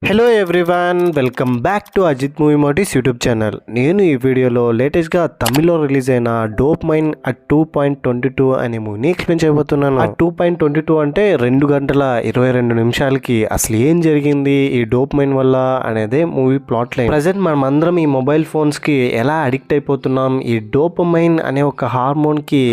Hello everyone, welcome back to Ajith movie మోటీస్ YouTube channel. నేను ఈ వీడియోలో లేటెస్ట్గా తమిళ్లో రిలీజ్ అయిన డోప్ మైన్ అట్ 2.22 అనే మూవీని ఎక్స్ప్లెయిన్ చేయబోతున్నాను. ఆ 2.22 అంటే 2 గంటల 22 నిమిషాలకి అసలు ఏం జరిగింది ఈ డోప్ మైన్ వల్ల అనేదే మూవీ ప్లాట్ లైన్. ప్రజెంట్ మనం అందరం ఈ మొబైల్ ఫోన్స్కి ఎలా అడిక్ట్ అయిపోతున్నాం, ఈ డోపమైన్ అనే ఒక హార్మోన్కి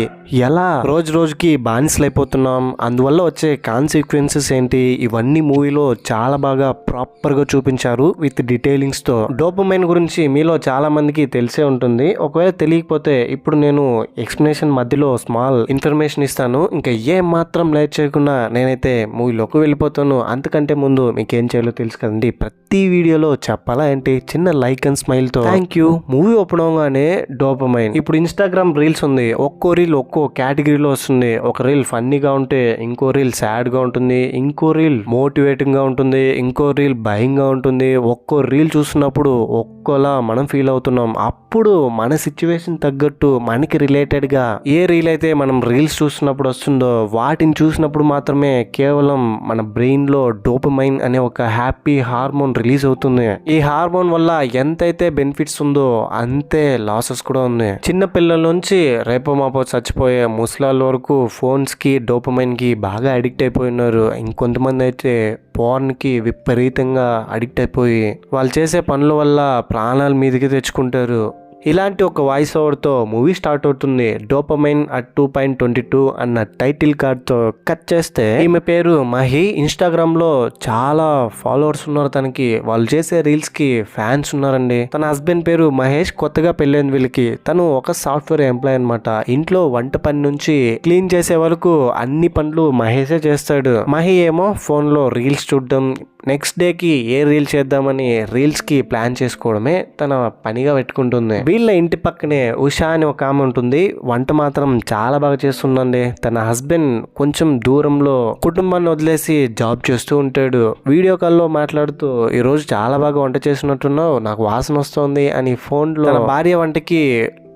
ఎలా రోజు రోజుకి బానిసలైపోతున్నాం, అందువల్ల వచ్చే కాన్సిక్వెన్సెస్ ఏంటి, ఇవన్నీ మూవీలో చాలా బాగా ప్రాపర్గా చూపించారు విత్ డీటెయిలింగ్స్ తో. డోపమైన్ గురించి మీలో చాలా మందికి తెలిసే ఉంటుంది. ఒకవేళ తెలియకపోతే ఇప్పుడు నేను ఎక్స్ప్లెనేషన్ మధ్యలో స్మాల్ ఇన్ఫర్మేషన్ ఇస్తాను. ఇంకా ఏం మాత్రం లేట్ చేయకుండా నేనైతే మూవీలోకి వెళ్ళిపోతాను. అంతకంటే ముందు మీకు ఏం చేయాలో తెలుసు కదండి. ప్రతి వీడియోలో చెప్పాలా ఏంటి, చిన్న లైక్ అండ్ స్మైల్ తో థ్యాంక్ యూ. మూవీ ఓపెన్ అవగానే డోపమైన్. ఇప్పుడు ఇన్స్టాగ్రామ్ రీల్స్ ఉంది, ఒక్కో రీల్ ఒక్కో కేటగిరీలో వస్తుంది. ఒక రీల్ ఫన్నీగా ఉంటే ఇంకో రీల్ సాడ్ గా ఉంటుంది, ఇంకో రీల్ మోటివేటింగ్ గా ఉంటుంది, ఇంకో రీల్ భయంగా ఉంటుంది. ఒక్కో రీల్ చూస్తున్నప్పుడు ఒక్కోలా మనం ఫీల్ అవుతున్నాం. అప్పుడు మన సిచ్యువేషన్ తగ్గట్టు మనకి రిలేటెడ్ గా ఏ రీల్ అయితే మనం రీల్స్ చూస్తున్నప్పుడు వస్తుందో వాటిని చూసినప్పుడు మాత్రమే కేవలం మన బ్రెయిన్ లో డోపమైన్ అనే ఒక హ్యాపీ హార్మోన్ రిలీజ్ అవుతుంది. ఈ హార్మోన్ వల్ల ఎంతైతే బెనిఫిట్స్ ఉందో అంతే లాసెస్ కూడా ఉన్నాయి. చిన్న పిల్లల నుంచి రేపో మాపో చచ్చిపోయే ముసలాళ్ళ వరకు ఫోన్స్ కి డోపమైన్ కి బాగా అడిక్ట్ అయిపోయినారు. ఇంకొంతమంది అయితే పోర్న్ కి విపరీతంగా అడిక్ట్ అయిపోయి వాళ్ళు చేసే పనుల వల్ల ప్రాణాల మీదకి తెచ్చుకుంటారు. ఇలాంటి ఒక వాయిస్ ఓవర్తో మూవీ స్టార్ట్ అవుతుంది. డోపమైన్ అట్ 2.22 అన్న టైటిల్ కార్డ్తో కట్ చేస్తే ఈమె పేరు మహి. ఇన్స్టాగ్రామ్లో చాలా ఫాలోవర్స్ ఉన్నారు తనకి. వాళ్ళు చేసే రీల్స్కి ఫ్యాన్స్ ఉన్నారండి. తన హస్బెండ్ పేరు మహేష్. కొత్తగా పెళ్ళైన వీళ్ళకి. తను ఒక సాఫ్ట్వేర్ ఎంప్లాయ్ అనమాట. ఇంట్లో వంట పని నుంచి క్లీన్ చేసే వరకు అన్ని పనులు మహేషే చేస్తాడు. మహి ఏమో ఫోన్లో రీల్స్ చూడడం, నెక్స్ట్ డేకి ఏ రీల్ చేద్దామని రీల్స్కి ప్లాన్ చేసుకోవడమే తన పనిగా పెట్టుకుంటుంది. వీళ్ళ ఇంటి పక్కనే ఉషా అని ఒక ఆమె ఉంటుంది. వంట మాత్రం చాలా బాగా చేస్తుందండి. తన హస్బెండ్ కొంచెం దూరంలో కుటుంబాన్ని వదిలేసి జాబ్ చేస్తూ ఉంటాడు. వీడియో కాల్లో మాట్లాడుతూ ఈ రోజు చాలా బాగా వంట చేసినట్టున్నావు, నాకు వాసన వస్తుంది అని ఫోన్లో తన భార్య వంటకి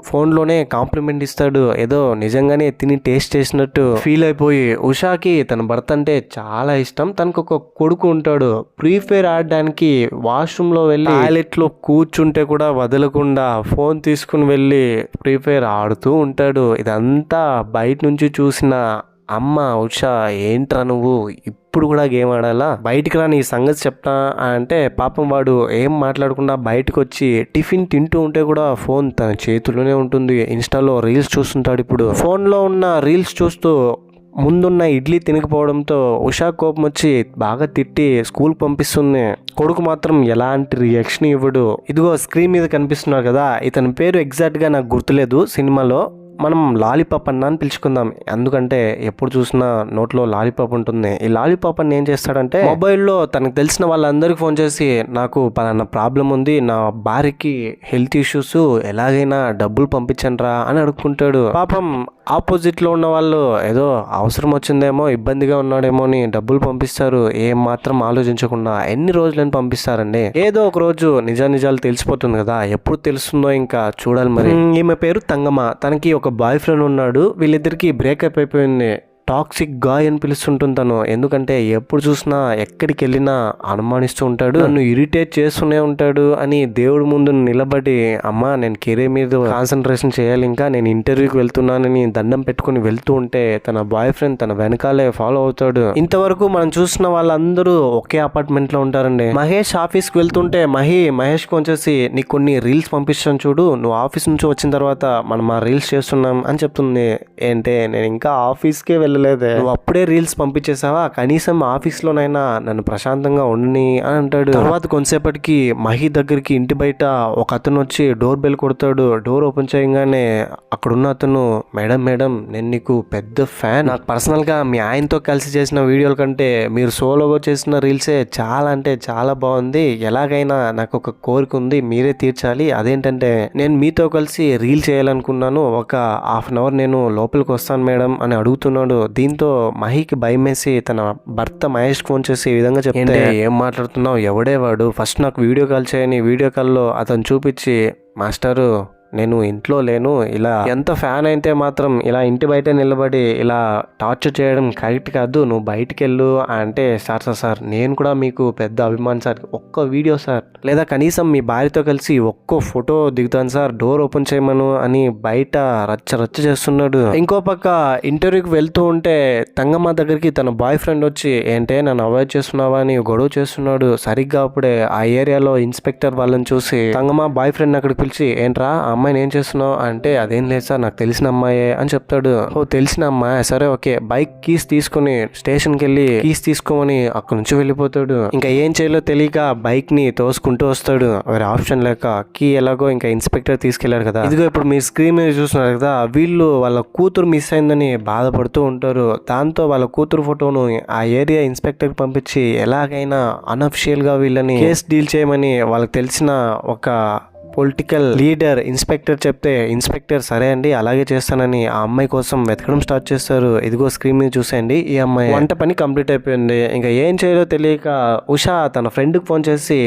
ఫోన్లోనే కాంప్లిమెంట్ ఇస్తాడు. ఏదో నిజంగానే తిని టేస్ట్ చేసినట్టు ఫీల్ అయిపోయి ఉషాకి తన భర్త అంటే చాలా ఇష్టం. తనకు ఒక కొడుకు ఉంటాడు. ఫ్రీ ఫైర్ ఆడడానికి వాష్రూమ్లో వెళ్ళి టాయిలెట్లో కూర్చుంటే కూడా వదలకుండా ఫోన్ తీసుకుని వెళ్ళి ఫ్రీ ఫైర్ ఆడుతూ ఉంటాడు. ఇదంతా బయట నుంచి చూసిన అమ్మ ఉషా, ఏంట్రా నువ్వు ఇప్పుడు కూడా గేమ్ ఆడాలా, బయటికి రా నీ సంగతి చెప్తా అంటే పాపం వాడు ఏం మాట్లాడకుండా బయటకు వచ్చి టిఫిన్ తింటూ ఉంటే కూడా ఫోన్ తన చేతిలోనే ఉంటుంది. ఇన్స్టాలో రీల్స్ చూస్తుంటాడు. ఇప్పుడు ఫోన్లో ఉన్న రీల్స్ చూస్తూ ముందున్న ఇడ్లీ తినకపోవడంతో ఉషా కోపం వచ్చి బాగా తిట్టి స్కూల్ పంపిస్తుంది. కొడుకు మాత్రం ఎలాంటి రియాక్షన్ ఇవ్వడు. ఇదిగో స్క్రీన్ మీద కనిపిస్తున్నారు కదా, ఇతని పేరు ఎగ్జాక్ట్గా నాకు గుర్తులేదు. సినిమాలో మనం లాలీపాప్ అన్నా అని పిలుచుకుందాం. ఎందుకంటే ఎప్పుడు చూసినా నోట్లో లాలీపాప్ ఉంటుంది. ఈ లాలీపాప్ అని ఏం చేస్తాడంటే మొబైల్లో తనకు తెలిసిన వాళ్ళందరికీ ఫోన్ చేసి నాకు పలానా ప్రాబ్లం ఉంది, నా భార్యకి హెల్త్ ఇష్యూస్, ఎలాగైనా డబ్బులు పంపించండి రా అని అడుక్కుంటాడు. పాపం ఆపోజిట్ లో ఉన్న వాళ్ళు ఏదో అవసరం వచ్చిందేమో, ఇబ్బందిగా ఉన్నాడేమో అని డబ్బులు పంపిస్తారు. ఏం మాత్రం ఆలోచించకుండా ఎన్ని రోజులని పంపిస్తారండి. ఏదో ఒక రోజు నిజాలు తెలిసిపోతుంది కదా. ఎప్పుడు తెలుస్తుందో ఇంకా చూడాలి మరి. ఈమె పేరు తంగమ్మ. తనకి ఒక బాయ్ ఫ్రెండ్ ఉన్నాడు. వీళ్ళిద్దరికి బ్రేకప్ అయిపోయింది. టాక్సిక్ గాయ్ అని పిలుస్తుంటుంది తను. ఎందుకంటే ఎప్పుడు చూసినా ఎక్కడికి వెళ్ళినా అనుమానిస్తూ ఉంటాడు, నన్ను ఇరిటేట్ చేస్తూనే ఉంటాడు అని దేవుడి ముందు నిలబడి అమ్మా నేను కెరీర్ మీద కాన్సన్ట్రేషన్ చేయాలి, ఇంకా నేను ఇంటర్వ్యూకి వెళ్తున్నానని దండం పెట్టుకుని వెళ్తూ ఉంటే తన బాయ్ ఫ్రెండ్ తన వెనకాలే ఫాలో అవుతాడు. ఇంతవరకు మనం చూసిన వాళ్ళందరూ ఒకే అపార్ట్మెంట్ లో ఉంటారండి. మహేష్ ఆఫీస్ కి వెళ్తుంటే మహేష్ కి వచ్చేసి నీకు కొన్ని రీల్స్ పంపిస్తాను చూడు, నువ్వు ఆఫీస్ నుంచి వచ్చిన తర్వాత మనం ఆ రీల్స్ చేస్తున్నాం అని చెప్తుంది. ఏంటే నేను ఇంకా ఆఫీస్కే వెళ్ళలేదే, నువ్వు అప్పుడే రీల్స్ పంపించేసావా, కనీసం ఆఫీస్ లోనైనా నన్ను ప్రశాంతంగా ఉండని అని అంటాడు. తర్వాత కొంతసేపటికి మహి దగ్గరికి ఇంటి బయట ఒక అతను వచ్చి డోర్ బెల్ కొడతాడు. డోర్ ఓపెన్ చేయగానే అక్కడున్న అతను, మేడం నేను నీకు పెద్ద ఫ్యాన్, నాకు పర్సనల్ గా మీ ఆయనతో కలిసి చేసిన వీడియోల కంటే మీరు సోలోగా చేసిన రీల్సే చాలా అంటే చాలా బాగుంది, ఎలాగైనా నాకు ఒక కోరిక ఉంది, మీరే తీర్చాలి. అదేంటంటే నేను మీతో కలిసి రీల్ చేయాలనుకున్నాను, ఒక హాఫ్ అన్ అవర్ నేను లోపలికి వస్తాను మేడం అని అడుగుతున్నాడు. దీంతో మహికి భయమేసి తన భర్త మహేష్ ఫోన్ చేసి ఈ విధంగా చెప్తే, ఏం మాట్లాడుతున్నావు, ఎవడే వాడు, ఫస్ట్ నాకు వీడియో కాల్ చేయని వీడియో కాల్లో అతను చూపించి, మాస్టరు నేను ఇంట్లో లేను, ఇలా ఎంత ఫ్యాన్ అయితే మాత్రం ఇలా ఇంటి బయట నిలబడి ఇలా టార్చర్ చేయడం కరెక్ట్ కాదు, నువ్వు బయటికి వెళ్ళు అంటే, సార్ నేను కూడా మీకు పెద్ద అభిమాని సార్, ఒక్క వీడియో సార్, లేదా కనీసం మీ భార్యతో కలిసి ఒక్కో ఫోటో దిగుతాను సార్, డోర్ ఓపెన్ చేయమను అని బయట రచ్చ చేస్తున్నాడు. ఇంకో పక్క ఇంటర్వ్యూకి వెళ్తూ ఉంటే తంగమ్మ దగ్గరికి తన బాయ్ ఫ్రెండ్ వచ్చి ఏంటే నన్ను అవాయిడ్ చేస్తున్నావా అని గొడవ చేస్తున్నాడు. సరిగ్గా అప్పుడే ఆ ఏరియాలో ఇన్స్పెక్టర్ వాళ్ళని చూసి తంగమ్మ బాయ్ ఫ్రెండ్ అక్కడికి పిలిచి ఏంట్రా ఆ అమ్మాయిని ఏం చేస్తున్నావు అంటే, అదేం లేదు సార్ నాకు తెలిసిన అమ్మాయే అని చెప్తాడు. ఓ తెలిసిన అమ్మాయి, సరే ఓకే, బైక్ కీస్ తీసుకుని స్టేషన్కి వెళ్ళి కీస్ తీసుకోమని అక్కడి నుంచి వెళ్ళిపోతాడు. ఇంకా ఏం చేయాలో తెలియక బైక్ ని తోసుకుంటూ వస్తాడు. వేరే ఆప్షన్ లేక కీ ఎలాగో ఇంకా ఇన్స్పెక్టర్ తీసుకెళ్లారు కదా. ఇదిగో ఇప్పుడు మీరు స్క్రీన్ మీద చూస్తున్నారు కదా, వీళ్ళు వాళ్ళ కూతురు మిస్ అయిందని బాధపడుతూ ఉంటారు. దాంతో వాళ్ళ కూతురు ఫోటోను ఆ ఏరియా ఇన్స్పెక్టర్ పంపించి ఎలాగైనా అనఫిషియల్ గా వీళ్ళని కేసు డీల్ చేయమని వాళ్ళకి తెలిసిన ఒక పొలిటికల్ లీడర్ ఇన్స్పెక్టర్ చెప్తే, ఇన్స్పెక్టర్ సరే అండి అలాగే చేస్తానని ఆ అమ్మాయి కోసం వెతకడం స్టార్ట్ చేస్తారు. ఇదిగో స్క్రీన్ మీద చూసేయండి, ఈ అమ్మాయి వంట పని కంప్లీట్ అయిపోయింది. ఇంకా ఏం చేయాలో తెలియక ఉషా తన ఫ్రెండ్కి ఫోన్ చేసి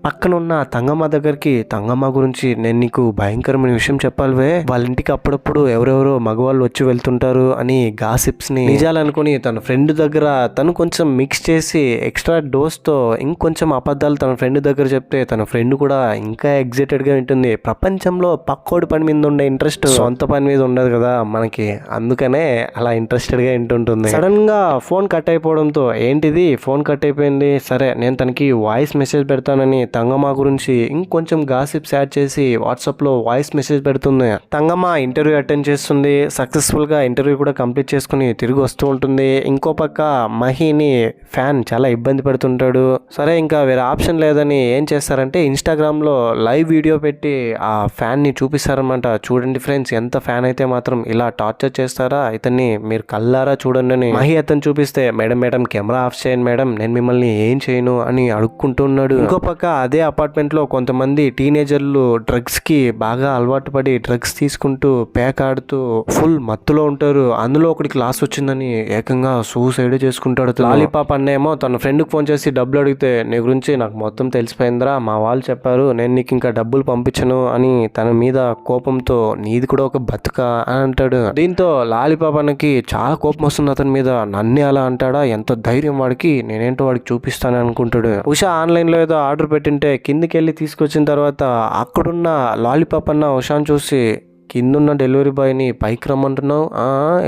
పక్కన ఉన్న తంగమ్మ దగ్గరికి, తంగమ్మ గురించి నేను నీకు భయంకరమైన విషయం చెప్పాలివే, వాళ్ళ ఇంటికి అప్పుడప్పుడు ఎవరెవరో మగవాళ్ళు వచ్చి వెళ్తుంటారు అని గాసిప్స్ ని నిజాలనుకుని తన ఫ్రెండ్ దగ్గర తను కొంచెం మిక్స్ చేసి ఎక్స్ట్రా డోస్ తో ఇంకొంచెం అబద్ధాలు తన ఫ్రెండ్ దగ్గర చెప్తే తన ఫ్రెండ్ కూడా ఇంకా ఎగ్జైటెడ్ గా ఉంటుంది. ప్రపంచంలో పక్కోడి పని మీద ఉండే ఇంట్రెస్ట్ సొంత పని మీద ఉండదు కదా మనకి, అందుకనే అలా ఇంట్రెస్టెడ్ గా వింటుంటుంది. సడన్ గా ఫోన్ కట్ అయిపోవడంతో ఏంటిది ఫోన్ కట్ అయిపోయింది, సరే నేను తనకి వాయిస్ మెసేజ్ పెడతానని తంగమ్మ గురించి ఇంకొంచెం గాసిప్స్ యాడ్ చేసి వాట్సాప్ లో వాయిస్ మెసేజ్ పెడుతుంది. తంగమ్మ ఇంటర్వ్యూ అటెండ్ చేస్తుంది, సక్సెస్ఫుల్ గా ఇంటర్వ్యూ కూడా కంప్లీట్ చేసుకుని తిరిగి వస్తూ ఉంటుంది. ఇంకో పక్క మహిని ఫ్యాన్ చాలా ఇబ్బంది పెడుతుంటాడు. సరే ఇంకా వేరే ఆప్షన్ లేదని ఏం చేస్తారంటే ఇన్స్టాగ్రామ్ లో లైవ్ వీడియో పెట్టి ఆ ఫ్యాన్ ని చూపిస్తారనమాట. చూడండి ఫ్రెండ్స్, ఎంత ఫ్యాన్ అయితే మాత్రం ఇలా టార్చర్ చేస్తారా, ఇతన్ని మీరు కల్లారా చూడండి అని మహి అతను చూపిస్తే, మేడం కెమెరా ఆఫ్ చేయండి మేడం, నేను మిమ్మల్ని ఏం చేయను అని అడుక్కుంటున్నాడు. ఇంకో పక్క అదే అపార్ట్మెంట్ లో కొంతమంది టీనేజర్లు డ్రగ్స్ కి బాగా అలవాటు పడి డ్రగ్స్ తీసుకుంటూ పేకాడుతూ ఫుల్ మత్తులో ఉంటారు. అందులో ఒకటి క్లాస్ వచ్చిందని ఏకంగా సూసైడ్ చేసుకుంటాడు. లాలీపాప్ అన్నేమో తన ఫ్రెండ్ కి ఫోన్ చేసి డబ్బులు అడిగితే, నీ గురించి నాకు మొత్తం తెలిసిపోయిందిరా, మా వాళ్ళు చెప్పారు, నేను నీకు ఇంకా డబ్బులు పంపించను అని తన మీద కోపంతో, నీది కూడా ఒక బతుక అని అంటాడు. దీంతో లాలీపాప్ అన్నకి చాలా కోపం వస్తుంది అతని మీద. నన్నే అలా అంటాడా, ఎంత ధైర్యం వాడికి, నేనేంటో వాడికి చూపిస్తాను అనుకుంటాడు. ఉషా ఆన్లైన్ లో ఏదో ఆర్డర్ పెట్టింటే కిందికి వెళ్ళి తీసుకొచ్చిన తర్వాత అక్కడున్న లాలీపాప్ అన్న ఉషాన్ చూసి, కిందున్న డెలివరీ బాయ్ని పైకి రమ్మంటున్నావు,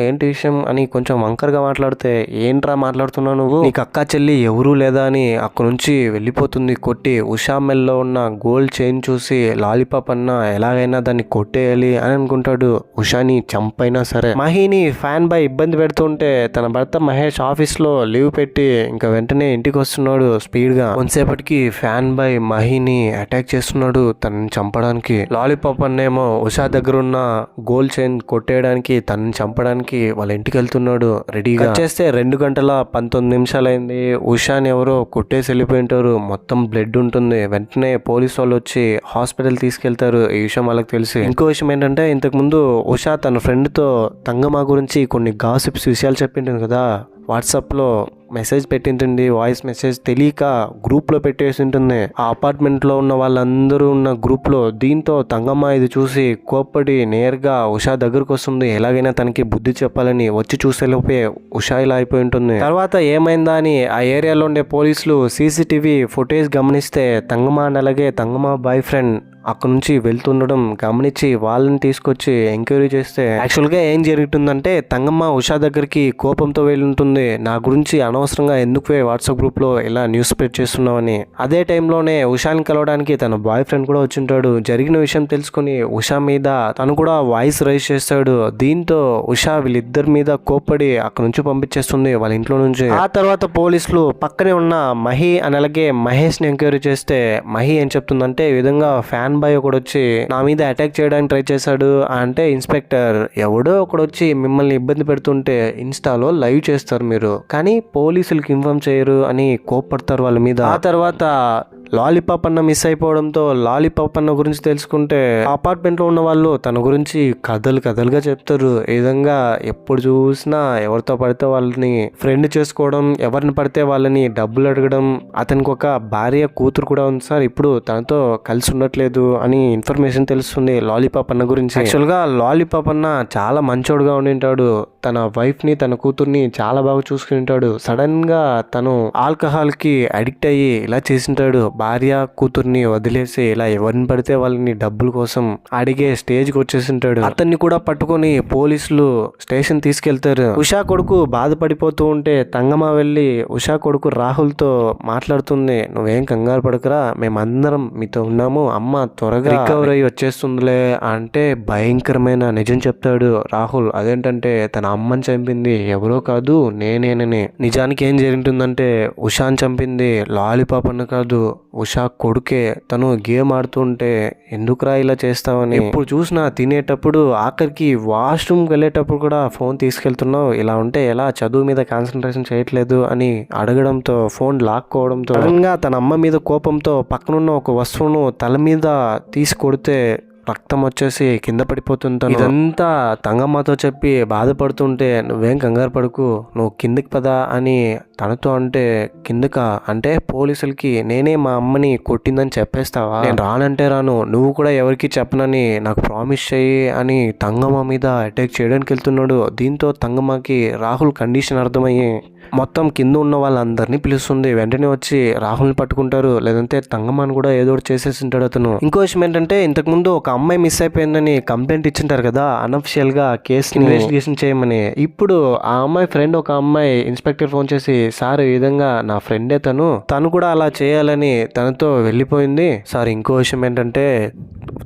ఏంటి విషయం అని కొంచెం వంకరగా మాట్లాడితే, ఏంట్రా మాట్లాడుతున్నావు నువ్వు, నీకు అక్క చెల్లి ఎవరూ లేదా అని అక్కడ నుంచి వెళ్ళిపోతుంది కొట్టి. ఉషా మెల్లో ఉన్న గోల్డ్ చైన్ చూసి లాలీపాప్ అన్న ఎలాగైనా దాన్ని కొట్టేయాలి అని అనుకుంటాడు, ఉషాని చంపైనా సరే. మహిని ఫ్యాన్ బాయ్ ఇబ్బంది పెడుతుంటే తన భర్త మహేష్ ఆఫీస్ లో లీవ్ పెట్టి ఇంకా వెంటనే ఇంటికి వస్తున్నాడు స్పీడ్ గా. కొంతసేపటికి ఫ్యాన్ బాయ్ మహిని అటాక్ చేస్తున్నాడు తనని చంపడానికి. లాలీపాప్ అన్నేమో ఉషా దగ్గర ఉన్న గోల్డ్ చైన్ కొట్టేయడానికి, తనని చంపడానికి వాళ్ళ ఇంటికి వెళ్తున్నాడు రెడీగా. చేస్తే 2:19 అయింది. ఉషాని ఎవరో కొట్టేసి వెళ్ళిపోయి ఉంటారు, మొత్తం బ్లడ్ ఉంటుంది. వెంటనే పోలీసు వాళ్ళు వచ్చి హాస్పిటల్ తీసుకెళ్తారు ఈ విషయం వాళ్ళకి తెలిసి. ఇంకో విషయం ఏంటంటే, ఇంతకు ముందు ఉషా తన ఫ్రెండ్ తో తంగమ్మ గురించి కొన్ని గాసిప్స్ విషయాలు చెప్పింటుంది కదా, వాట్సాప్లో మెసేజ్ పెట్టింటుంది, వాయిస్ మెసేజ్ తెలియక గ్రూప్లో పెట్టేసి ఉంటుంది ఆ అపార్ట్మెంట్లో ఉన్న వాళ్ళందరూ ఉన్న గ్రూప్లో. దీంతో తంగమ్మ ఇది చూసి కోప్పడి నేరుగా ఉషా దగ్గరకు వస్తుంది. ఎలాగైనా తనకి బుద్ధి చెప్పాలని వచ్చి చూసేలోపే ఉషా ఇలా అయిపోయి ఉంటుంది. తర్వాత ఏమైందా అని ఆ ఏరియాలో ఉండే పోలీసులు సీసీటీవీ ఫుటేజ్ గమనిస్తే తంగమ్మ అండ్ అలాగే తంగమ్మ బాయ్ ఫ్రెండ్ అక్కడ నుంచి వెళ్తుండడం గమనించి వాళ్ళని తీసుకొచ్చి ఎంక్వైరీ చేస్తే యాక్చువల్గా ఏం జరుగుతుందంటే, తంగమ్మ ఉషా దగ్గరికి కోపంతో వెళ్ళి ఉంటుంది, నా గురించి అనవసరంగా ఎందుకు వాట్సాప్ గ్రూప్లో ఇలా న్యూస్ స్ప్రెడ్ చేస్తున్నామని. అదే టైంలోనే ఉషాని కలవడానికి తన బాయ్ ఫ్రెండ్ కూడా వచ్చింటాడు. జరిగిన విషయం తెలుసుకుని ఉషా మీద తను కూడా వాయిస్ రైజ్ చేస్తాడు. దీంతో ఉషా వీళ్ళిద్దరి మీద కోప్పడి అక్కడ నుంచి పంపించేస్తుంది వాళ్ళ ఇంట్లో నుంచి. ఆ తర్వాత పోలీసులు పక్కనే ఉన్న మహి అని అలాగే మహేష్ని ఎంక్వైరీ చేస్తే, మహి ఏం చెప్తుందంటే, ఈ విధంగా ఫ్యాన్ బాయ్ ఒకడు వచ్చి నా మీద అటాక్ చేయడానికి ట్రై చేశాడు అంటే, ఇన్స్పెక్టర్ ఎవడో ఒకడు వచ్చి మిమ్మల్ని ఇబ్బంది పెడుతుంటే ఇన్స్టాలో లైవ్ చేస్తారు మీరు, కానీ పోలీసులకి ఇన్ఫార్మ్ చేయరు అని కోప్పడతారు వాళ్ళ మీద. ఆ తర్వాత లాలీపాప్ అన్న మిస్ అయిపోవడంతో లాలీపాప్ అన్న గురించి తెలుసుకుంటే అపార్ట్మెంట్ లో ఉన్న వాళ్ళు తన గురించి కథలుగా చెప్తారు. ఈ విధంగా ఎప్పుడు చూసినా ఎవరితో పడితే వాళ్ళని ఫ్రెండ్ చేసుకోవడం, ఎవరిని పడితే వాళ్ళని డబ్బులు అడగడం, అతనికి ఒక భార్య కూతురు కూడా ఉంది సార్, ఇప్పుడు తనతో కలిసి ఉండట్లేదు అని ఇన్ఫర్మేషన్ తెలుస్తుంది లాలీపాప్ అన్న గురించి. యాక్చువల్ గా లాలీపాప్ అన్న చాలా మంచోడుగా ఉండింటాడు, తన వైఫ్ ని తన కూతుర్ని చాలా బాగా చూసుకుని ఉంటాడు. సడన్ గా తను ఆల్కహాల్ కి అడిక్ట్ అయ్యి ఇలా చేసింటాడు. భార్య కూతుర్ని వదిలేసి ఇలా ఎవరిని పడితే వాళ్ళని డబ్బుల కోసం అడిగే స్టేజ్ కి వచ్చేసింటాడు. అతన్ని కూడా పట్టుకొని పోలీసులు స్టేషన్ తీసుకెళ్తారు. ఉషా కొడుకు బాధపడిపోతూ ఉంటే తంగమ్మ వెళ్ళి ఉషా కొడుకు రాహుల్ తో మాట్లాడుతుంది, నువ్వేం కంగారు పడకరా, మేమందరం మీతో ఉన్నాము, అమ్మ త్వరగా రికవర్ అయ్యి వచ్చేస్తుందిలే అంటే భయంకరమైన నిజం చెప్తాడు రాహుల్. అదేంటంటే తన అమ్మని చంపింది ఎవరో కాదు నేనేనని. నిజానికి ఏం జరిగింటుందంటే ఉషాని చంపింది లాలీపాప్ అన్న కాదు, ఉషా కొడుకే. తను గేమ్ ఆడుతుంటే ఎందుకురా ఇలా చేస్తావని, ఎప్పుడు చూసినా తినేటప్పుడు ఆఖరికి వాష్రూమ్కి వెళ్ళేటప్పుడు కూడా ఫోన్ తీసుకెళ్తున్నావు, ఇలా ఉంటే ఎలా, చదువు మీద కాన్సన్ట్రేషన్ చేయట్లేదు అని అడగడంతో ఫోన్ లాక్కోవడంతో సడన్గా తన అమ్మ మీద కోపంతో పక్కనున్న ఒక వస్తువును తల మీద తీసి కొడితే రక్తం వచ్చేసి కింద పడిపోతుంటాను. ఇదంతా తంగమ్మతో చెప్పి బాధపడుతుంటే నువ్వేం కంగారు పడుకు, నువ్వు కిందకి పదా అని తనతో అంటే కిందక అంటే పోలీసులకి నేనే మా అమ్మని కొట్టిందని చెప్పేస్తావా, నేను రానంటే రాను, నువ్వు కూడా ఎవరికి చెప్పనని నాకు ప్రామిస్ చెయ్యి అని తంగమ్మ మీద అటాక్ చేయడానికి వెళ్తున్నాడు. దీంతో తంగమ్మకి రాహుల్ కండిషన్ అర్థమయ్యి మొత్తం కింద ఉన్న వాళ్ళందరినీ పిలుస్తుంది. వెంటనే వచ్చి రాహుల్ని పట్టుకుంటారు, లేదంటే తంగమ్మని కూడా ఏదో ఒకటి చేసేసి ఉంటాడు అతను. ఇంకో విషయం ఏంటంటే ఇంతకుముందు ఒక అమ్మాయి మిస్ అయిపోయిందని కంప్లైంట్ ఇచ్చింటారు కదా అనఫిషియల్ గా కేసు ఇన్వెస్టిగేషన్ చేయమని. ఇప్పుడు ఆ అమ్మాయి ఫ్రెండ్ ఒక అమ్మాయి ఇన్స్పెక్టర్ ఫోన్ చేసి, సార్ ఈ విధంగా నా ఫ్రెండే తను కూడా అలా చేయాలని తనతో వెళ్ళిపోయింది సార్. ఇంకో విషయం ఏంటంటే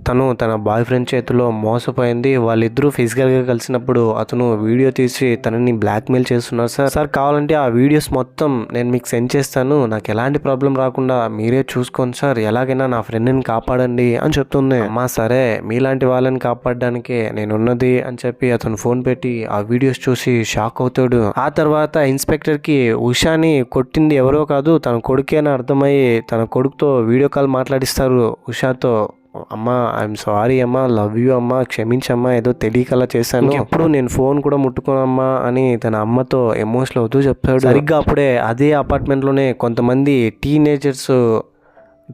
తను తన బాయ్ ఫ్రెండ్ చేతిలో మోసపోయింది, వాళ్ళిద్దరూ ఫిజికల్ గా కలిసినప్పుడు అతను వీడియో తీసి తనని బ్లాక్మెయిల్ చేస్తున్నారు సార్ కావాలంటే ఆ వీడియోస్ మొత్తం నేను మీకు సెండ్ చేస్తాను, నాకు ఎలాంటి ప్రాబ్లం రాకుండా మీరే చూసుకోండి సార్, ఎలాగైనా నా ఫ్రెండ్ని కాపాడండి అని చెప్తుంది. అమ్మా సరే, మీలాంటి వాళ్ళని కాపాడడానికి నేనున్నది అని చెప్పి అతను ఫోన్ పెట్టి ఆ వీడియోస్ చూసి షాక్ అవుతాడు. ఆ తర్వాత ఇన్స్పెక్టర్ కి ఉషాని కొట్టింది ఎవరో కాదు తన కొడుకే అని అర్థమయ్యి తన కొడుకుతో వీడియో కాల్ మాట్లాడిస్తారు ఉషాతో. అమ్మా ఐఎమ్ సారీ అమ్మా, లవ్ యూ అమ్మా, క్షమించమ్మా, ఏదో తెలియకలా చేశాను, ఎప్పుడు నేను ఫోన్ కూడా ముట్టుకోనమ్మా అని తన అమ్మతో ఎమోషనల్ అవుతూ చెప్తాడు. సరిగ్గా అప్పుడే అదే అపార్ట్మెంట్లోనే కొంతమంది టీనేజర్స్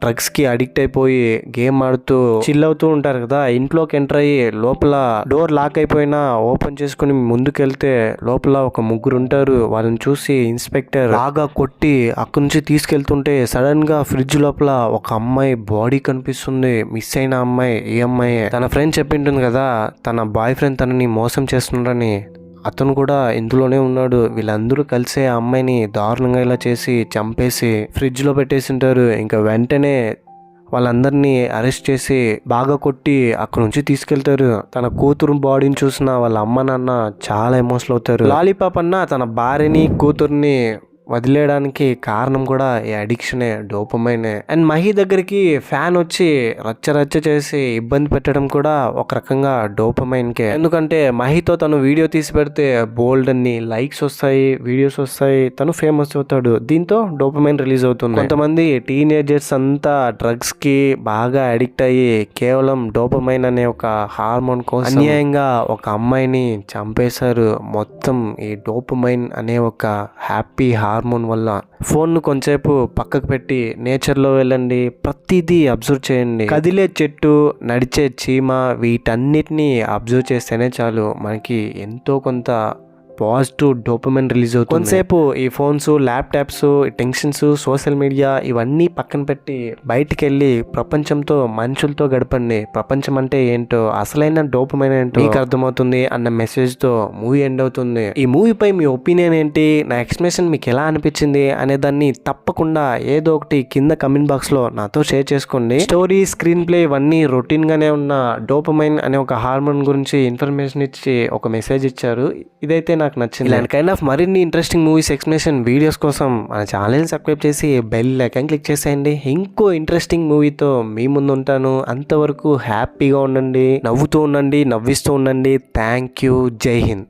డ్రగ్స్కి అడిక్ట్ అయిపోయి గేమ్ ఆడుతూ చిల్ అవుతూ ఉంటారు కదా, ఇంట్లోకి ఎంటర్ అయ్యి లోపల డోర్ లాక్ అయిపోయినా ఓపెన్ చేసుకుని ముందుకెళ్తే లోపల ఒక ముగ్గురు ఉంటారు. వాళ్ళని చూసి ఇన్స్పెక్టర్ బాగా కొట్టి అక్కడి నుంచి తీసుకెళ్తుంటే సడన్ గా ఫ్రిడ్జ్ లోపల ఒక అమ్మాయి బాడీ కనిపిస్తుంది. మిస్ అయిన అమ్మాయి ఈ అమ్మాయి. తన ఫ్రెండ్ చెప్పింటుంది కదా తన బాయ్ ఫ్రెండ్ తనని మోసం చేస్తున్నాడని, అతను కూడా ఇందులోనే ఉన్నాడు. వీళ్ళందరూ కలిసే ఆ అమ్మాయిని దారుణంగా ఇలా చేసి చంపేసి ఫ్రిడ్జ్లో పెట్టేసి ఉంటారు. ఇంకా వెంటనే వాళ్ళందరినీ అరెస్ట్ చేసి బాగా కొట్టి అక్కడ నుంచి తీసుకెళ్తారు. తన కూతురు బాడీని చూసిన వాళ్ళ అమ్మ నాన్న చాలా ఎమోషనల్ అవుతారు. లాలీపాప్ అన్న తన భార్యని కూతుర్ని వదిలేయడానికి కారణం కూడా ఈ అడిక్షనే, డోపమైనే. అండ్ మహి దగ్గరికి ఫ్యాన్ వచ్చి రచ్చ చేసి ఇబ్బంది పెట్టడం కూడా ఒక రకంగా డోపమైన్కే. ఎందుకంటే మహితో తను వీడియో తీసి పెడితే బోల్డ్ అన్ని లైక్స్ వస్తాయి, వీడియోస్ వస్తాయి, తను ఫేమస్ అవుతాడు. దీంతో డోపమైన్ రిలీజ్ అవుతుంది. కొంతమంది టీనేజర్స్ అంతా డ్రగ్స్ కి బాగా అడిక్ట్ అయ్యి కేవలం డోపమైన్ అనే ఒక హార్మోన్ కోసం అన్యాయంగా ఒక అమ్మాయిని చంపేశారు. మొత్తం ఈ డోపమైన్ అనే ఒక హ్యాపీ హార్మోన్ వల్ల. ఫోన్ను కొంచెంసేపు పక్కకు పెట్టి నేచర్లో వెళ్ళండి, ప్రతిదీ అబ్జర్వ్ చేయండి. కదిలే చెట్టు, నడిచే చీమ, వీటన్నిటిని అబ్జర్వ్ చేస్తేనే చాలు మనకి ఎంతో కొంత పాజిటివ్ డోపమైన్ రిలీజ్ అవుతుంది. కొంతసేపు ఈ phones, laptops, tensions, social media ఇవన్నీ పక్కన పెట్టి బయటికి వెళ్ళి ప్రపంచంతో మనుషులతో గడపండి. ప్రపంచం అంటే ఏంటో, అసలైన డోపమైన్ ఏంటో మీకు అర్థమవుతుంది అన్న మెసేజ్ తో మూవీ ఎండ్ అవుతుంది. ఈ మూవీపై మీ ఒపీనియన్ ఏంటి, నా ఎక్స్ప్రెషన్ మీకు ఎలా అనిపించింది అనే దాన్ని తప్పకుండా ఏదో ఒకటి కింద కమెంట్ బాక్స్ లో నాతో షేర్ చేసుకోండి. స్టోరీ, స్క్రీన్ ప్లే ఇవన్నీ రొటీన్ గానే ఉన్న డోపమైన్ అనే ఒక హార్మోన్ గురించి ఇన్ఫర్మేషన్ ఇచ్చి ఒక మెసేజ్ ఇచ్చారు. ఇదైతే నాకు నచ్చింది. ఇలాంటి కైండ్ ఆఫ్ మరిన్ని ఇంట్రెస్టింగ్ మూవీస్ ఎక్స్ప్లెనేషన్ వీడియోస్ కోసం మన ఛానల్ని సబ్స్క్రైబ్ చేసి బెల్ ఐకాన్ క్లిక్ చేసేయండి. ఇంకో ఇంట్రెస్టింగ్ మూవీతో మీ ముందు ఉంటాను. అంతవరకు హ్యాపీగా ఉండండి, నవ్వుతూ ఉండండి, నవ్విస్తూ ఉండండి. Thank you. జై హింద్.